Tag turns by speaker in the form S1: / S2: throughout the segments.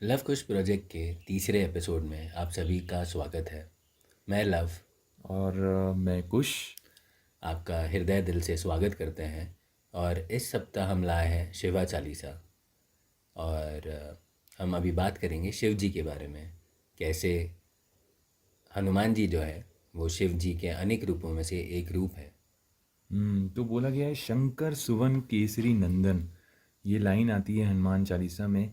S1: Love कुश project के तीसरे episode में आप सभी का स्वागत है। मैं लव
S2: और मैं कुश।
S1: आपका हृदय दिल से स्वागत करते हैं। और इस सप्ताह हम लाए हैं शिवा चालीसा। और हम अभी बात करेंगे शिव जी के बारे में। कैसे हनुमान जी जो है वो शिव जी के अनेक रूपों में से एक रूप है।
S2: तो बोला गया है शंकर सुवन केसरी नंदन, ये लाइन आती है हनुमान चालीसा में।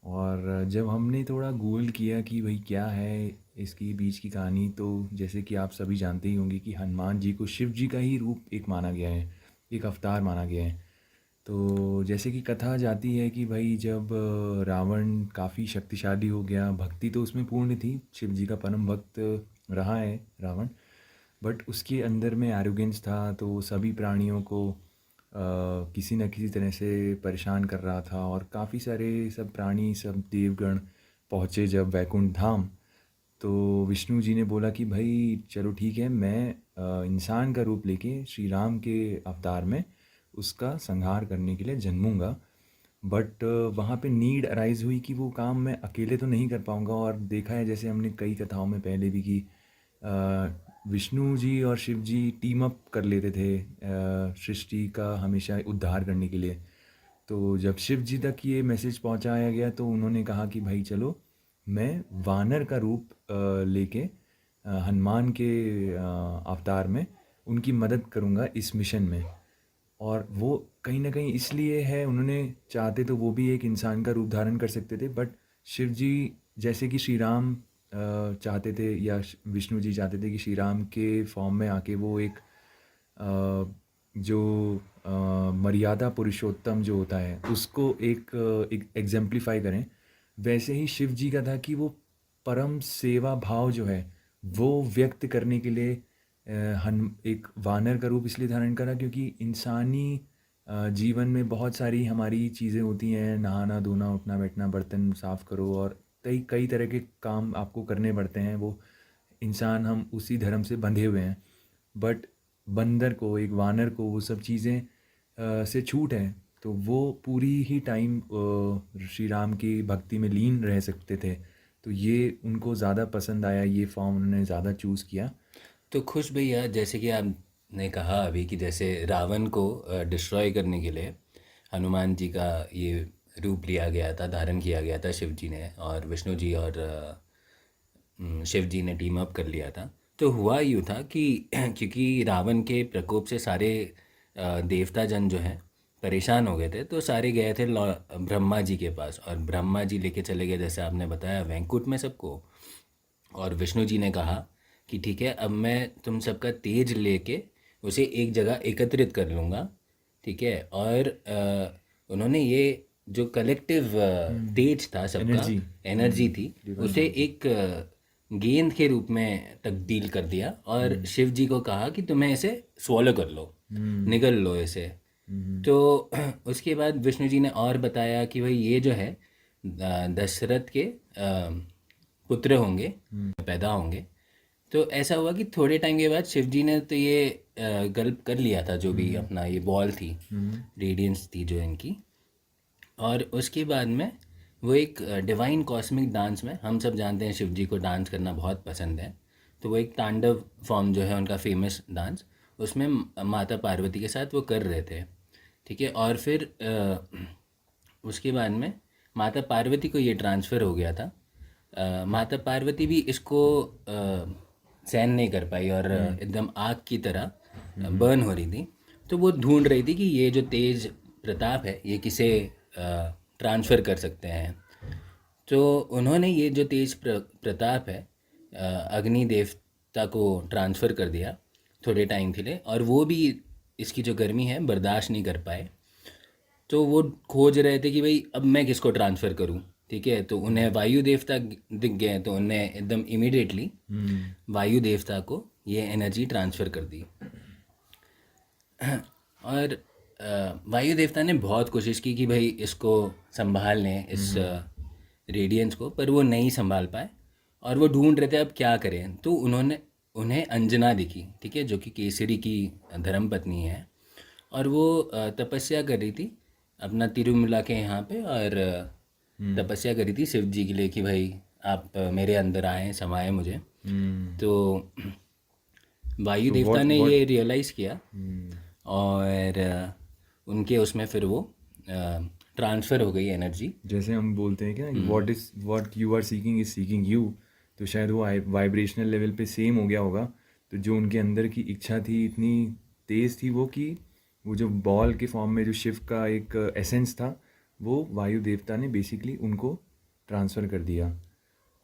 S2: और जब हमने थोड़ा गूगल किया कि भाई क्या है इसकी बीच की कहानी, तो जैसे कि आप सभी जानते ही होंगे कि हनुमान जी को शिव जी का ही रूप एक माना गया है, एक अवतार माना गया है। तो जैसे कि कथा जाती है कि भाई जब रावण काफ़ी शक्तिशाली हो गया, भक्ति तो उसमें पूर्ण थी, शिव जी का परम भक्त रहा है रावण, बट उसके अंदर में एरोगेंस था, तो वो सभी प्राणियों को किसी न किसी तरह से परेशान कर रहा था। और काफ़ी सारे सब प्राणी, सब देवगण पहुँचे जब वैकुंठ धाम, तो विष्णु जी ने बोला कि भाई चलो ठीक है, मैं इंसान का रूप लेके श्री राम के अवतार में उसका संहार करने के लिए जन्मूंगा। बट वहाँ पे नीड अराइज हुई कि वो काम मैं अकेले तो नहीं कर पाऊँगा। और देखा है जैसे हमने कई कथाओं में पहले भी कि विष्णु जी और शिव जी टीम अप कर लेते थे सृष्टि का हमेशा उद्धार करने के लिए। तो जब शिव जी तक ये मैसेज पहुंचाया गया तो उन्होंने कहा कि भाई चलो, मैं वानर का रूप लेके हनुमान के अवतार में उनकी मदद करूंगा इस मिशन में। और वो कहीं न कहीं इसलिए है, उन्होंने चाहते तो वो भी एक इंसान का रूप धारण कर सकते थे, बट शिव जी जैसे कि श्री राम चाहते थे, या विष्णु जी चाहते थे कि श्री राम के फॉर्म में आके वो एक जो मर्यादा पुरुषोत्तम जो होता है उसको एक एग्जेम्प्लीफाई करें। वैसे ही शिव जी का था कि वो परम सेवा भाव जो है वो व्यक्त करने के लिए हन एक वानर का रूप इसलिए धारण करा क्योंकि इंसानी जीवन में बहुत सारी हमारी चीज़ें होती हैं, नहाना धोना उठना बैठना, बर्तन साफ़ करो, और कई कई तरह के काम आपको करने पड़ते हैं। वो इंसान हम उसी धर्म से बंधे हुए हैं, बट बंदर को, एक वानर को वो सब चीज़ें से छूट है, तो वो पूरी ही टाइम श्री राम की भक्ति में लीन रह सकते थे। तो ये उनको ज़्यादा पसंद आया, ये फॉर्म उन्होंने ज़्यादा चूज़ किया।
S1: तो खुश भैया, जैसे कि आपने कहा अभी कि जैसे रावण को डिस्ट्रॉय करने के लिए हनुमान जी का ये रूप लिया गया था, धारण किया गया था शिव जी ने, और विष्णु जी और शिव जी ने टीम अप कर लिया था। तो हुआ यूँ था कि क्योंकि रावण के प्रकोप से सारे देवता जन जो हैं परेशान हो गए थे, तो सारे गए थे ब्रह्मा जी के पास, और ब्रह्मा जी लेके चले गए जैसे आपने बताया वैंकुट में सबको। और विष्णु जी ने कहा कि ठीक है, अब मैं तुम सबका तेज लेके उसे एक जगह एकत्रित कर लूँगा। ठीक है। और उन्होंने ये जो कलेक्टिव तेज था सबका,
S2: एनर्जी।
S1: एनर्जी थी,
S2: डिवाइन
S1: उसे
S2: एनर्जी।
S1: एक गेंद के रूप में तब्दील कर दिया, और शिव जी को कहा कि तुम्हें इसे स्वॉलो कर लो,
S2: हम्म।
S1: निगल लो इसे। तो उसके बाद विष्णु जी ने और बताया कि भाई ये जो है दशरथ के पुत्र होंगे, पैदा होंगे। तो ऐसा हुआ कि थोड़े टाइम के बाद शिव जी ने तो ये गल्प कर लिया था, जो भी अपना ये बॉल थी, रेडियंस थी जो इनकी। और उसके बाद में वो एक डिवाइन कॉस्मिक डांस में, हम सब जानते हैं शिव जी को डांस करना बहुत पसंद है, तो वो एक तांडव फॉर्म जो है उनका फेमस डांस, उसमें माता पार्वती के साथ वो कर रहे थे। ठीक है। और फिर उसके बाद में माता पार्वती को ये ट्रांसफ़र हो गया था। माता पार्वती भी इसको सहन नहीं कर पाई, और एकदम आग की तरह बर्न हो रही थी। तो वो ढूंढ रही थी कि ये जो तेज प्रताप है ये किसे ट्रांसफ़र कर सकते हैं। तो उन्होंने ये जो तेज प्रताप है अग्नि देवता को ट्रांसफ़र कर दिया थोड़े टाइम के लिए, और वो भी इसकी जो गर्मी है बर्दाश्त नहीं कर पाए। तो वो खोज रहे थे कि भाई अब मैं किसको ट्रांसफ़र करूं। ठीक है। तो उन्हें वायु देवता दिख गए, तो उन्हें एकदम इमीडिएटली वायु देवता को ये एनर्जी ट्रांसफ़र कर दी। और वायु देवता ने बहुत कोशिश की कि भाई इसको संभाल लें, इस रेडियंस को, पर वो नहीं संभाल पाए। और वो ढूंढ रहे थे अब क्या करें, तो उन्होंने उन्हें अंजना दिखी। ठीक है। जो कि केसरी की धर्मपत्नी है, और वो तपस्या कर रही थी अपना तिरुमला के यहाँ पे। और तपस्या करी थी शिव जी के लिए कि भाई आप मेरे अंदर आए, समाए मुझे। तो वायु
S2: तो
S1: देवता
S2: व्हाट
S1: ने
S2: व्हाट
S1: ये रियलाइज़ किया और उनके उसमें फिर वो ट्रांसफ़र हो गई एनर्जी।
S2: जैसे हम बोलते हैं क्या, what you are seeking is seeking you, तो शायद वो वाइब्रेशनल लेवल पे सेम हो गया होगा। तो जो उनके अंदर की इच्छा थी इतनी तेज़ थी वो, कि वो जो बॉल के फॉर्म में जो शिव का एक एसेंस था, वो वायु देवता ने बेसिकली उनको ट्रांसफ़र कर दिया।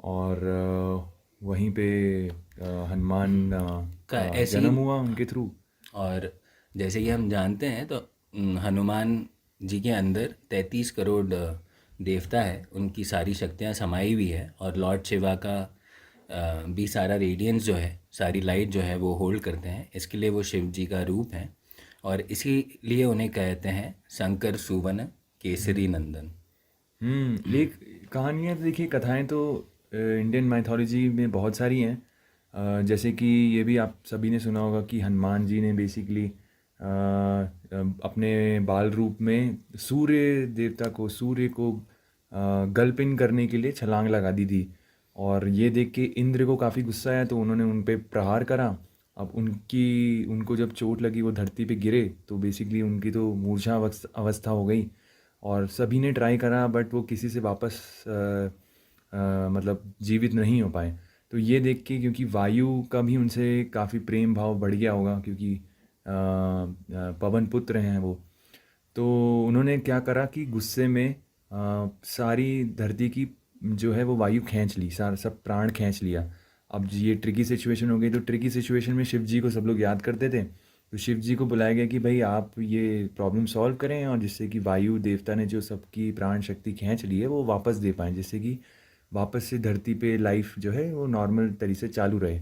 S2: और वहीं पे हनुमान
S1: का
S2: का
S1: ऐसे ही।
S2: जन्म हुआ उनके थ्रू।
S1: और जैसे कि हम जानते हैं तो हनुमान जी के अंदर 33 करोड़ देवता है, उनकी सारी शक्तियाँ समाई हुई है और लॉर्ड शिवा का भी सारा रेडियंस जो है, सारी लाइट जो है वो होल्ड करते हैं। इसके लिए वो शिव जी का रूप है और इसीलिए उन्हें कहते हैं शंकर सुवन केसरी नंदन।
S2: एक कहानियाँ तो देखिए, कथाएं तो इंडियन माइथोलॉजी में बहुत सारी हैं। जैसे कि ये भी आप सभी ने सुना होगा कि हनुमान जी ने बेसिकली अपने बाल रूप में सूर्य देवता को, सूर्य को गलपिन करने के लिए छलांग लगा दी थी। और ये देख के इंद्र को काफ़ी गुस्सा आया, तो उन्होंने उन पे प्रहार करा। अब उनको जब चोट लगी, वो धरती पे गिरे, तो बेसिकली उनकी तो मूर्छा अवस्था हो गई। और सभी ने ट्राई करा, बट वो किसी से वापस मतलब जीवित नहीं हो पाए। तो ये देख के, क्योंकि वायु का भी उनसे काफ़ी प्रेम भाव बढ़ गया होगा, क्योंकि पवन पुत्र हैं वो, तो उन्होंने क्या करा कि गुस्से में सारी धरती की जो है वो वायु खींच ली, सारा सब प्राण खींच लिया। अब ये ट्रिकी सिचुएशन हो गई, तो ट्रिकी सिचुएशन में शिव जी को सब लोग याद करते थे। तो शिव जी को बुलाया गया कि भाई आप ये प्रॉब्लम सॉल्व करें, और जिससे कि वायु देवता ने जो सबकी प्राण शक्ति खींच ली है वो वापस दे पाएँ, जिससे कि वापस से धरती पे लाइफ जो है वो नॉर्मल तरीके से चालू रहे।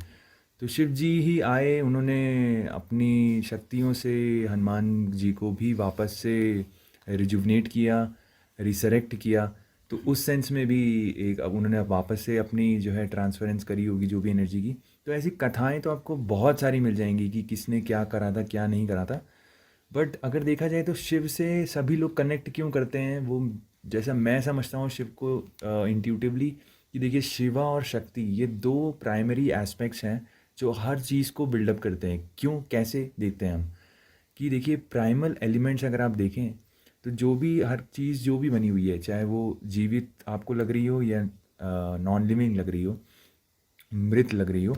S2: तो शिव जी ही आए, उन्होंने अपनी शक्तियों से हनुमान जी को भी वापस से रिजुवनेट किया, रिसरेक्ट किया। तो उस सेंस में भी एक, अब उन्होंने वापस से अपनी जो है ट्रांसफरेंस करी होगी जो भी एनर्जी की। तो ऐसी कथाएं तो आपको बहुत सारी मिल जाएंगी कि किसने क्या करा था, क्या नहीं करा था। बट अगर देखा जाए तो शिव से सभी लोग कनेक्ट क्यों करते हैं, वो जैसा मैं समझता हूँ शिव को इंट्यूटिवली, कि देखिए शिवा और शक्ति ये दो प्राइमरी एस्पेक्ट्स हैं जो हर चीज़ को बिल्डअप करते हैं। क्यों, कैसे देखते हैं हम, कि देखिए प्राइमल एलिमेंट्स अगर आप देखें, तो जो भी हर चीज़ जो भी बनी हुई है, चाहे वो जीवित आपको लग रही हो या नॉन लिविंग लग रही हो, मृत लग रही हो,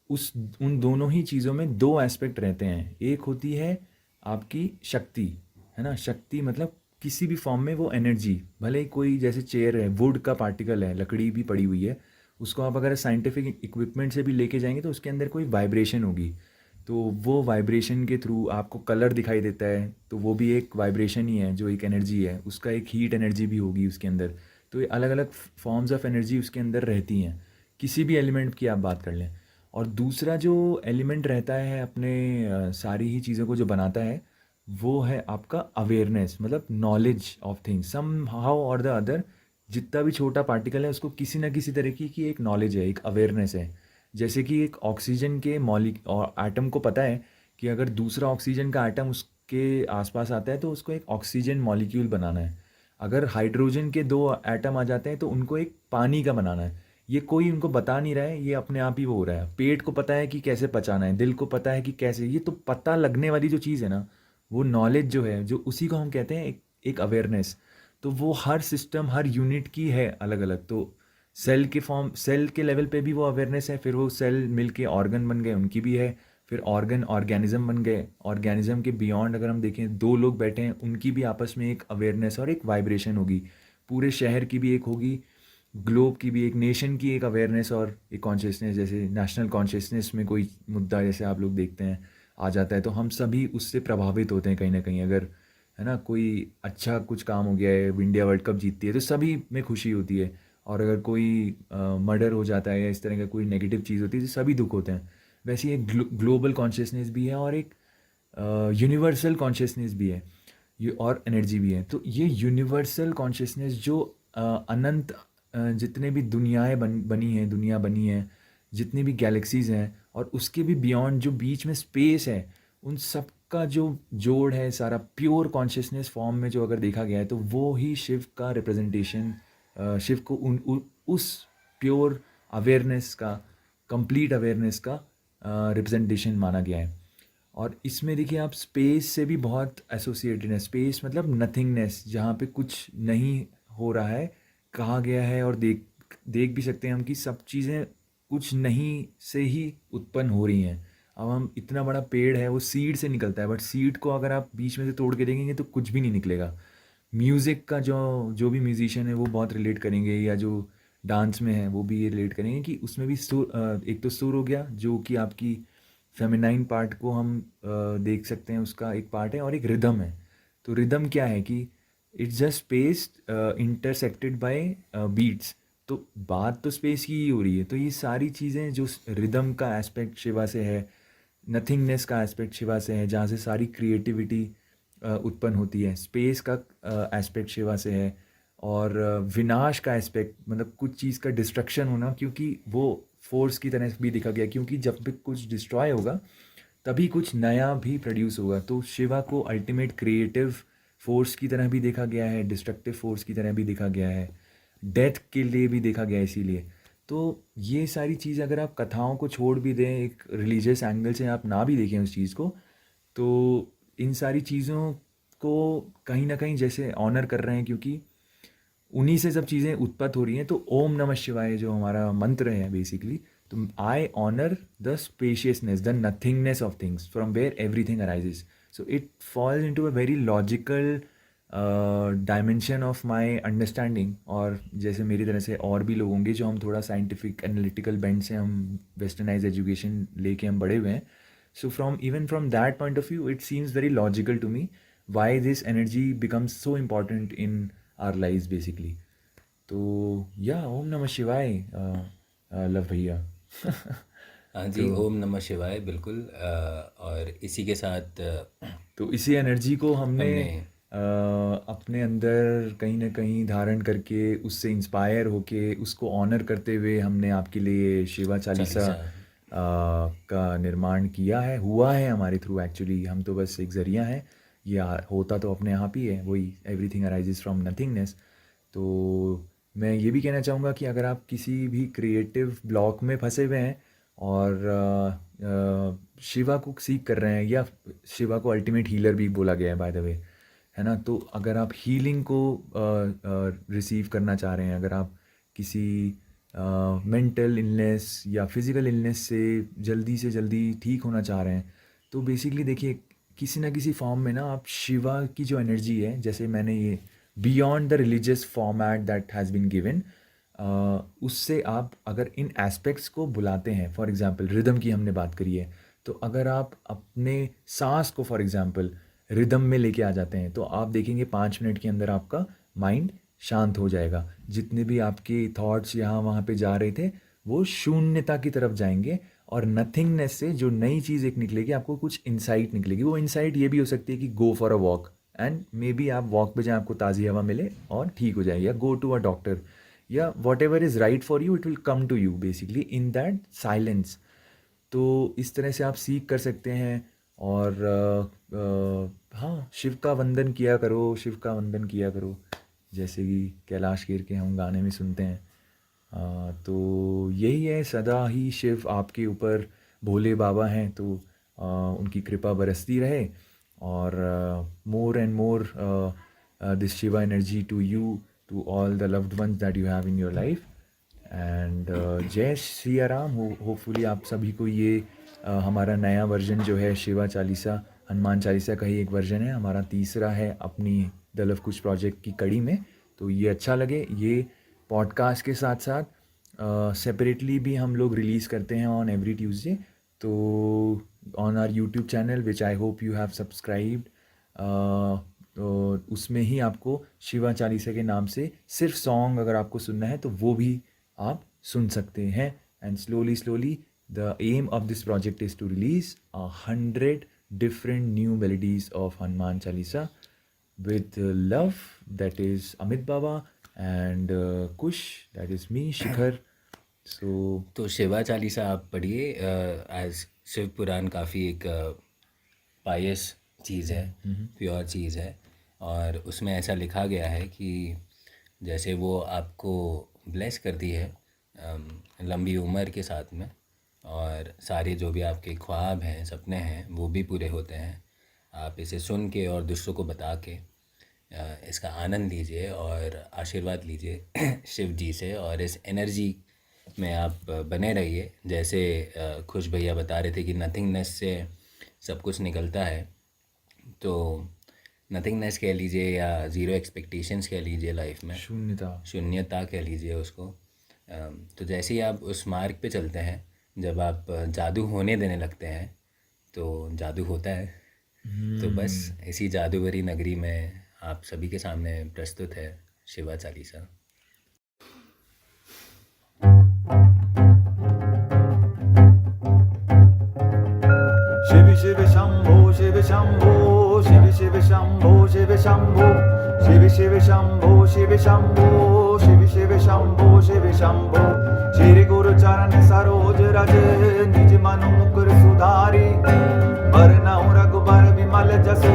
S2: उस उन दोनों ही चीज़ों में दो एस्पेक्ट रहते हैं। एक होती है आपकी शक्ति, है ना, शक्ति मतलब किसी भी फॉर्म में वो एनर्जी, भले ही कोई जैसे चेयर है, वुड का पार्टिकल है, लकड़ी भी पड़ी हुई है, उसको आप अगर साइंटिफिक इक्विपमेंट से भी लेके जाएंगे तो उसके अंदर कोई वाइब्रेशन होगी। तो वो वाइब्रेशन के थ्रू आपको कलर दिखाई देता है, तो वो भी एक वाइब्रेशन ही है, जो एक एनर्जी है, उसका एक हीट एनर्जी भी होगी उसके अंदर। तो ये अलग अलग फॉर्म्स ऑफ एनर्जी उसके अंदर रहती हैं, किसी भी एलिमेंट की आप बात कर लें। और दूसरा जो एलिमेंट रहता है अपने सारी ही चीज़ों को जो बनाता है, वो है आपका अवेयरनेस, मतलब knowledge of things somehow or the other. जितना भी छोटा पार्टिकल है उसको किसी ना किसी तरीके की एक नॉलेज है, एक अवेयरनेस है। जैसे कि एक ऑक्सीजन के मॉलिक और एटम को पता है कि अगर दूसरा ऑक्सीजन का एटम उसके आसपास आता है तो उसको एक ऑक्सीजन मॉलिक्यूल बनाना है। अगर हाइड्रोजन के दो एटम आ जाते हैं तो उनको एक पानी का बनाना है। ये कोई उनको बता नहीं रहा है, ये अपने आप ही वो हो रहा है। पेट को पता है कि कैसे पचाना है, दिल को पता है कि कैसे, ये तो पता लगने वाली जो चीज़ है ना, वो नॉलेज जो है, जो उसी को हम कहते हैं एक अवेयरनेस। तो वो हर सिस्टम, हर यूनिट की है अलग अलग। तो सेल के फॉर्म, सेल के लेवल पे भी वो अवेयरनेस है, फिर वो सेल मिलके ऑर्गन बन गए, उनकी भी है, फिर ऑर्गन ऑर्गेनिज्म बन गए, ऑर्गेनिज्म के बियॉन्ड अगर हम देखें, दो लोग बैठे हैं, उनकी भी आपस में एक अवेयरनेस और एक वाइब्रेशन होगी। पूरे शहर की भी एक होगी, ग्लोब की भी, एक नेशन की एक अवेयरनेस और एक कॉन्शियसनेस। जैसे नेशनल कॉन्शियसनेस में कोई मुद्दा जैसे आप लोग देखते हैं आ जाता है, तो हम सभी उससे प्रभावित होते हैं कहीं ना कहीं। अगर है ना, कोई अच्छा कुछ काम हो गया है, इंडिया वर्ल्ड कप जीतती है, तो सभी में खुशी होती है। और अगर कोई मर्डर हो जाता है या इस तरह का कोई नेगेटिव चीज़ होती है, तो सभी दुख होते हैं। वैसे ही एक ग्लोबल कॉन्शियसनेस भी है और एक यूनिवर्सल कॉन्शियसनेस भी है, ये और एनर्जी भी है। तो ये यूनिवर्सल कॉन्शियसनेस जो अनंत जितने भी दुनियाएं बनी हैं, दुनिया बनी है, जितनी भी गैलेक्सीज़ हैं, और उसके भी बियॉन्ड जो बीच में स्पेस है, उन सब का जो जोड़ है सारा प्योर कॉन्शियसनेस फॉर्म में जो अगर देखा गया है, तो वो ही शिव का रिप्रेजेंटेशन शिव को उस प्योर अवेयरनेस का, कंप्लीट अवेयरनेस का रिप्रेजेंटेशन माना गया है। और इसमें देखिए आप स्पेस से भी बहुत एसोसिएटेड है। स्पेस मतलब नथिंगनेस, जहाँ पे कुछ नहीं हो रहा है, कहा गया है। और देख देख भी सकते हैं हम कि सब चीज़ें कुछ नहीं से ही उत्पन्न हो रही हैं। अब हम, इतना बड़ा पेड़ है वो सीड से निकलता है, बट सीड को अगर आप बीच में से तोड़ के देखेंगे तो कुछ भी नहीं निकलेगा। म्यूज़िक का जो जो भी म्यूजिशियन है वो बहुत रिलेट करेंगे, या जो डांस में है वो भी ये रिलेट करेंगे कि उसमें भी सुर, एक तो सुर हो गया जो कि आपकी फेमिनाइन पार्ट को हम देख सकते हैं, उसका एक पार्ट है, और एक रिदम है। तो रिदम क्या है कि it's just space intersected by beats. तो बात तो स्पेस की ही हो रही है। तो ये सारी चीज़ें जो रिदम का एस्पेक्ट शिवा से है, नथिंगनेस का एस्पेक्ट शिवा से है, जहाँ से सारी क्रिएटिविटी उत्पन्न होती है, स्पेस का एस्पेक्ट शिवा से है, और विनाश का एस्पेक्ट मतलब कुछ चीज़ का डिस्ट्रक्शन होना, क्योंकि वो फोर्स की तरह भी देखा गया, क्योंकि जब भी कुछ डिस्ट्रॉय होगा तभी कुछ नया भी प्रोड्यूस होगा। तो शिवा को अल्टीमेट क्रिएटिव फोर्स की तरह भी देखा गया है, डिस्ट्रक्टिव फोर्स की तरह भी देखा गया है, डेथ के लिए भी देखा गया है। इसीलिए तो ये सारी चीज़ अगर आप कथाओं को छोड़ भी दें, एक रिलीजियस एंगल से आप ना भी देखें उस चीज़ को, तो इन सारी चीज़ों को कहीं ना कहीं जैसे ऑनर कर रहे हैं, क्योंकि उन्हीं से सब चीज़ें उत्पन्न हो रही हैं। तो ओम नमः शिवाय जो हमारा मंत्र है बेसिकली, तो I honour the spaciousness, the nothingness of things from where everything arises. So it falls into a very logical dimension of my understanding. और जैसे मेरी तरह से और भी लोग होंगे जो हम थोड़ा साइंटिफिक एनालिटिकल बेंड से, हम वेस्टर्नाइज एजुकेशन लेके हम बड़े हुए हैं। So from even from that point of view, it seems very logical to me why this energy becomes so important in our lives basically. तो या ओम नमः शिवाय लव भैया।
S1: हाँ जी,
S2: तो
S1: ओम नमः शिवाय, बिल्कुल। और इसी के साथ
S2: तो इसी एनर्जी को हमने
S1: हमने
S2: अपने अंदर कहीं ना कहीं धारण करके, उससे इंस्पायर होके, उसको ऑनर करते हुए हमने आपके लिए शिवा चालीसा
S1: चालीसा।
S2: का निर्माण किया है, हुआ है हमारे थ्रू। एक्चुअली हम तो बस एक ज़रिया हैं, ये होता तो अपने आप ही है, वही एवरीथिंग अराइजेस फ्रॉम नथिंगनेस। तो मैं ये भी कहना चाहूँगा कि अगर आप किसी भी क्रिएटिव ब्लॉक में फंसे हुए हैं और शिवा को सीख कर रहे हैं, या शिवा को अल्टीमेट हीलर भी बोला गया है बाय द वे, है ना। तो अगर आप हीलिंग को रिसीव करना चाह रहे हैं, अगर आप किसी मेंटल इलनेस या फिज़िकल इलनेस से जल्दी ठीक होना चाह रहे हैं, तो बेसिकली देखिए किसी ना किसी फॉर्म में ना आप शिवा की जो एनर्जी है, जैसे मैंने ये beyond the religious format that has been given, उससे आप अगर इन एस्पेक्ट्स को बुलाते हैं, फॉर एग्जांपल रिदम की हमने बात करी है, तो अगर आप अपने सांस को फॉर एग्जांपल रिदम में लेके आ जाते हैं, तो आप देखेंगे 5 मिनट के अंदर आपका माइंड शांत हो जाएगा। जितने भी आपके थॉट्स यहाँ वहाँ पे जा रहे थे, वो शून्यता की तरफ जाएंगे, और नथिंगनेस से जो नई चीज़ एक निकलेगी, आपको कुछ इंसाइट निकलेगी। वो इंसाइट ये भी हो सकती है कि go for a walk, and may be आप वॉक पे जाएं, आपको ताज़ी हवा मिले और ठीक हो जाए, या गो टू अ डॉक्टर, या whatever is right for you, it will come to you basically in that silence. तो इस तरह से आप सीख कर सकते हैं। और हाँ, शिव का वंदन किया करो, शिव का वंदन किया करो, जैसे कि कैलाश खेर के हम गाने में सुनते हैं। तो यही है, सदा ही शिव आपके ऊपर भोले बाबा हैं, तो उनकी कृपा बरसती रहे। और more and more this Shiva energy to you, to all the loved ones that you have in your life. And जय सिया राम। होपफुली आप सभी को ये हमारा नया वर्जन जो है शिवा चालीसा, हनुमान चालीसा का ही एक वर्जन है, हमारा तीसरा है अपनी द लव कुश प्रोजेक्ट की कड़ी में। तो ये अच्छा लगे। ये पॉडकास्ट के साथ साथ सेपरेटली भी हम लोग रिलीज़ करते हैं ऑन एवरी ट्यूसडे। तो on our YouTube channel which I hope you have subscribed, तो उसमें ही आपको शिवा चालीसा के नाम से सिर्फ सॉन्ग अगर आपको सुनना है तो वो भी आप सुन सकते हैं। And slowly the aim of this project is to release 100 different new melodies of Hanuman Chalisa with love, that is Amit Baba, and Kush, that is me, Shikhar. So
S1: तो शिवा चालीसा आप पढ़िए। एज शिव पुराण काफ़ी एक पायस चीज़ है, प्योर चीज़ है। और उसमें ऐसा लिखा गया है कि जैसे वो आपको ब्लेस करती है लंबी उम्र के साथ में, और सारे जो भी आपके ख्वाब हैं, सपने हैं, वो भी पूरे होते हैं। आप इसे सुन के और दूसरों को बता के इसका आनंद लीजिए और आशीर्वाद लीजिए शिव जी से, और इस एनर्जी में आप बने रहिए। जैसे खुश भैया बता रहे थे कि नथिंगनेस से सब कुछ निकलता है, तो नथिंगनेस कह लीजिए या ज़ीरो एक्सपेक्टेशंस कह लीजिए लाइफ में, शून्यता कह लीजिए उसको। तो जैसे ही आप उस मार्ग पे चलते हैं, जब आप जादू होने देने लगते हैं तो जादू होता है। तो बस इसी जादू भरी नगरी में आप सभी के सामने प्रस्तुत है शिवा चालीसा।
S3: शिव शिव शंभो शिव शंभो शिव शिव शंभो शिव शंभो शिव शिव शंभो शिव शंभो शिव शिव शंभो शिव शंभो। श्री गुरु चरण सरोज रज निज मनु मुकुर सुधारी, बरनउँ रघुबर विमल जसु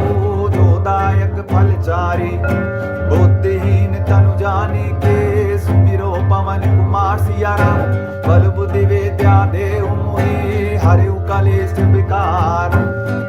S3: जोदायक फल चारी। बुद्धिहीन तनु जानिके सुमिरो पवन कुमार सिया राम, बल बुद्धि विद्या देहु मोहि हरिउ कलेश विकार।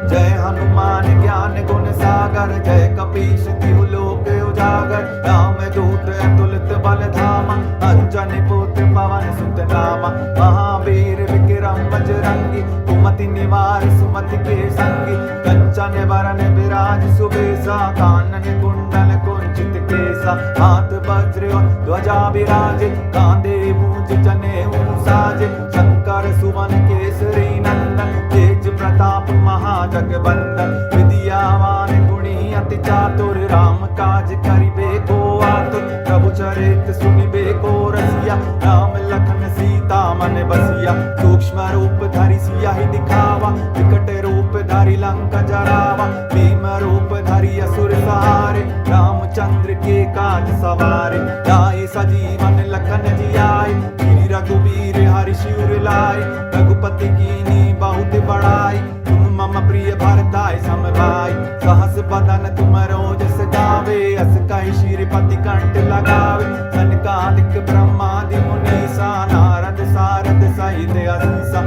S3: जय हनुमान ज्ञान गुण सागर, जय कपीश तिहु लोक उजागर। राम दूत अतुलित बल धामा, अंजनी पुत्र पवन सुत नामा। महावीर विक्रम बजरंगी, कुमति निवार सुमति के संगी। कंचन बरन विराज सुबेसा, कानन कुंडल कुंचित केसा। हाथ वज्र ध्वजा विराजे, कांधे मूंज जनेऊ साजे। शंकर सुवन केसरी नंदन, तेज प्रताप महाजगवंदन। विद्यावान गुणी अति चातुर, राम काज करिबे को आतुर। प्रभु चरित सुनिबे को रसिया, राम लखन सीता मन बसिया। सूक्ष्म रूप धरि सियाहि दिखावा, विकट रूप धरि लंका जरावा। भीम रूप धरि असुर सहारे, रामचंद्र के काज सवारे। लाए सजीवन लखन जियाए, श्री रघुवीर हरि शिवर लाए। रघुपति कीन्ही बहुत बड़ाई, तुम मम प्रिय भरताय सम भाई। सहस बदन तुमरो जस गावे, अस कहि श्रीपति कंठ लगावे। सनकादिक ब्रह्मादि मुनीसा, नारद सारद सहित असीसा।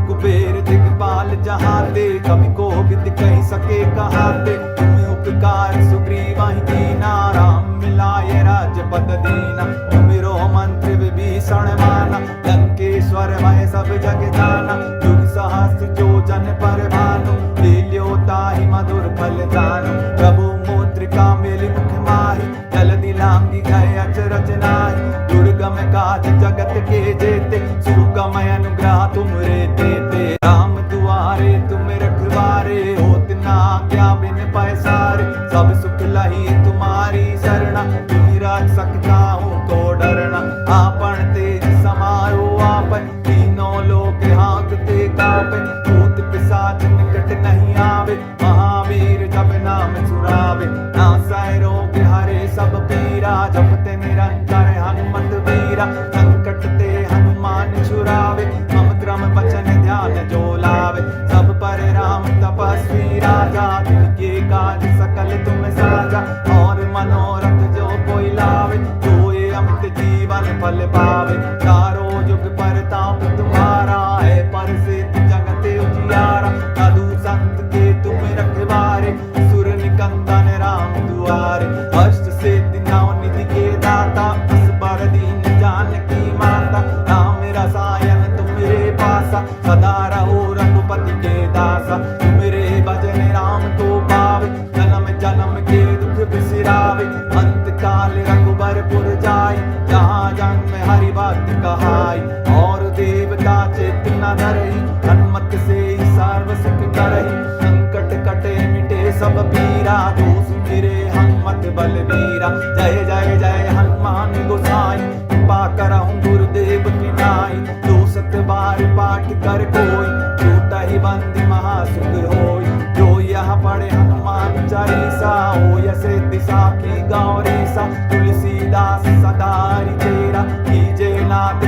S3: कुबेर दिगपाल जहाते, कवि कोविद कहि सके कहाते। तुम उपकार सुग्रीवाहि कीना, राम मिलाए राजपद दीना। तुमिरो मंत्र विभीषण माना, लंकेश्वर भय सब जग जाना। युग सहस्त्र जो जन पर भानु, लील्यो ताहि मधुर फल दानु। प्रभु मुद्रिका मेलि मुख माहि, जलधि लांघि गए अचरज नाहि। दुर्गम काज जगत के जेते, सुगम अनुग्रह तुमरे देते। राम दुआरे तुम रखवारे, होत न आज्ञा बिन पैसारे। सब सुख लही तुम्हारी शरणा, तुम राज सकता हूँ को डरना। आपन तेज समारो आपै, तीनों लोक हाँकते कापै। भूत पिशाच निकट नहीं आवे, महावीर जब नाम सुनावे। नासै रोग हरे सब पीरा, जपते निरंतर हनुमत वीरा। संकट ते हनुमान छुड़ावे, मम क्रम वचन ध्यान जो लावे। सब पर राम तपस्वी राजा, तिनके काज सकल तुम साजा। और मनोरथ जो कोई लावे, सोए अमित जीवन फल पावे। चारों युग परताप तुम्हारा है, प्रसिद्ध जगत उजियारा। साधु संत के तुम रखवारे, सुर निकंदन राम दुआरे। अष्ट सिद्धि नौ निधि के दाता, असबर दीन जानकी माता। राम रसायन तुम्हारे पासा, सदा रहो रघुपति के दासा। तुम्हारे भजन राम को पावे, जन्म जन्म के दुख बिसरावे। अंत काल रघुबरपुर जाय, जहाँ जन्म हरि भक्त कहाय। और देवता चित्त न धरहि, हनुमत से सर्व सुख करहि। संकट कटे मिटे सब पीरा, जो सुमिरे हनुमत बलवीरा। जय जय जय हनुमान गोसाई, कृपा करहु गुरुदेव की नाई। जो सत बार पाठ कर कोई, छूटा ही बंदी महासुख होय। जो यह पढ़े हनुमान चालीसा, हो यसे दिशा की गौरीसा। तुलसीदास सदा हरि तेरा, कीजे नाथ